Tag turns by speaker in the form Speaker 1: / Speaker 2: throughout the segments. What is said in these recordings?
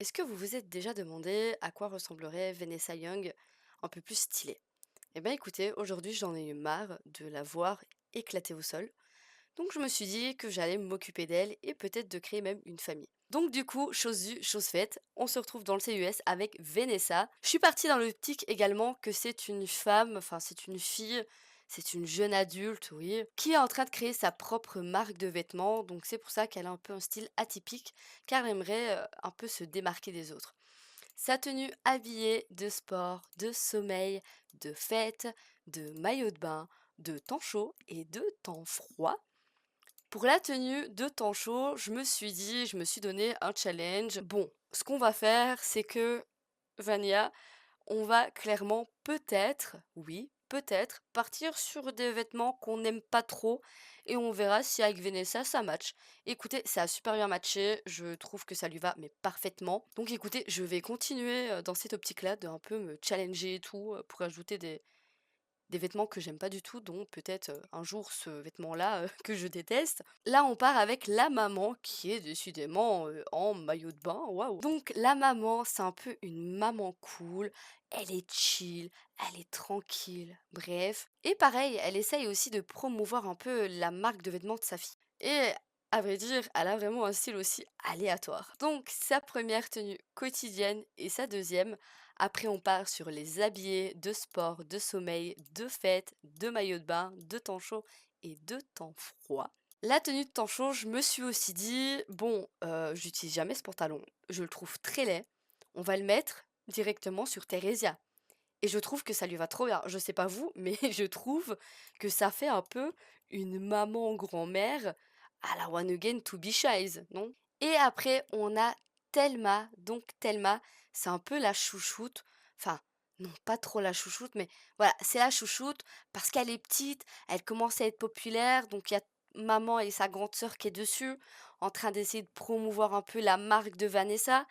Speaker 1: Est-ce que vous vous êtes déjà demandé à quoi ressemblerait Vanessa Young un peu plus stylée? Eh bien écoutez, aujourd'hui j'en ai eu marre de la voir éclater au sol. Donc je me suis dit que j'allais m'occuper d'elle et peut-être de créer même une famille. Donc du coup, chose vue, chose faite, on se retrouve dans le CUS avec Vanessa. Je suis partie dans l'optique également que c'est une femme, enfin c'est une fille, c'est une jeune adulte, oui, qui est en train de créer sa propre marque de vêtements. Donc c'est pour ça qu'elle a un peu un style atypique, car elle aimerait un peu se démarquer des autres. Sa tenue habillée de sport, de sommeil, de fête, de maillot de bain, de temps chaud et de temps froid. Pour la tenue de temps chaud, je me suis donné un challenge. Bon, ce qu'on va faire, c'est que, Vania, on va clairement peut-être, oui, peut-être, partir sur des vêtements qu'on n'aime pas trop et on verra si avec Vanessa ça match. Écoutez, ça a super bien matché, je trouve que ça lui va mais parfaitement. Donc écoutez, je vais continuer dans cette optique-là de un peu me challenger et tout pour ajouter des vêtements que j'aime pas du tout, dont peut-être, un jour ce vêtement-là, que je déteste. Là, on part avec la maman qui est décidément, en maillot de bain, waouh! Donc la maman, c'est un peu une maman cool, elle est chill, elle est tranquille, bref. Et pareil, elle essaye aussi de promouvoir un peu la marque de vêtements de sa fille. Et à vrai dire, elle a vraiment un style aussi aléatoire. Donc sa première tenue quotidienne et sa deuxième. Après, on part sur les habillés de sport, de sommeil, de fête, de maillot de bain, de temps chaud et de temps froid. La tenue de temps chaud, je me suis aussi dit, bon, j'utilise jamais ce pantalon, je le trouve très laid, on va le mettre directement sur Theresia. Et je trouve que ça lui va trop bien. Je sais pas vous, mais je trouve que ça fait un peu une maman grand-mère à la One Again to Be Shy, non? Et après, on a Thelma. Donc Thelma, c'est un peu la chouchoute. Enfin, non, pas trop la chouchoute, mais voilà, c'est la chouchoute parce qu'elle est petite, elle commence à être populaire, donc il y a maman et sa grande sœur qui est dessus, en train d'essayer de promouvoir un peu la marque de Vanessa.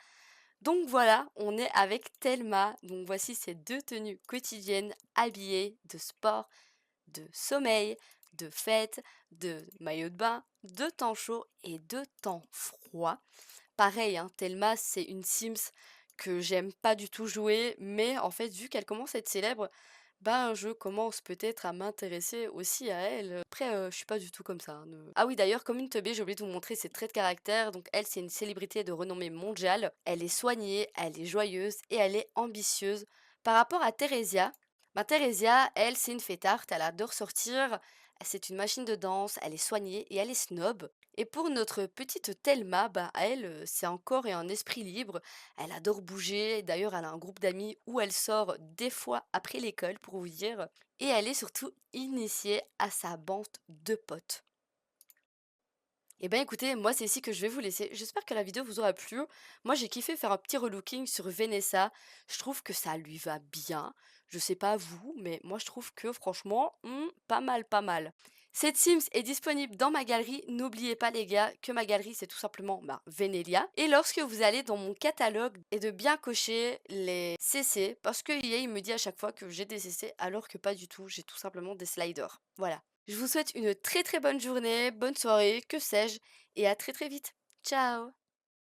Speaker 1: Donc voilà, on est avec Thelma. Donc voici ces deux tenues quotidiennes habillées de sport, de sommeil, de fête, de maillot de bain, de temps chaud et de temps froid. Pareil, hein, Thelma, c'est une Sims que j'aime pas du tout jouer, mais en fait, vu qu'elle commence à être célèbre, ben je commence peut-être à m'intéresser aussi à elle. Après, je suis pas du tout comme ça, hein, ah oui, d'ailleurs, comme une teubée, j'ai oublié de vous montrer ses traits de caractère. Donc elle, c'est une célébrité de renommée mondiale. Elle est soignée, elle est joyeuse et elle est ambitieuse. Par rapport à Theresia, bah, Theresia, elle, c'est une fêtarde, elle adore sortir, c'est une machine de danse, elle est soignée et elle est snob. Et pour notre petite Thelma, bah, elle, c'est un corps et un esprit libre. Elle adore bouger. D'ailleurs, elle a un groupe d'amis où elle sort des fois après l'école, pour vous dire. Et elle est surtout initiée à sa bande de potes. Eh ben écoutez, moi c'est ici que je vais vous laisser. J'espère que la vidéo vous aura plu. Moi j'ai kiffé faire un petit relooking sur Vanessa. Je trouve que ça lui va bien. Je sais pas vous, mais moi je trouve que franchement, pas mal, pas mal. Cette Sims est disponible dans ma galerie. N'oubliez pas les gars que ma galerie c'est tout simplement Venelia. Et lorsque vous allez dans mon catalogue, et de bien cocher les CC, parce que EA il me dit à chaque fois que j'ai des CC alors que pas du tout, j'ai tout simplement des sliders. Voilà. Je vous souhaite une très très bonne journée, bonne soirée, que sais-je, et à très très vite. Ciao!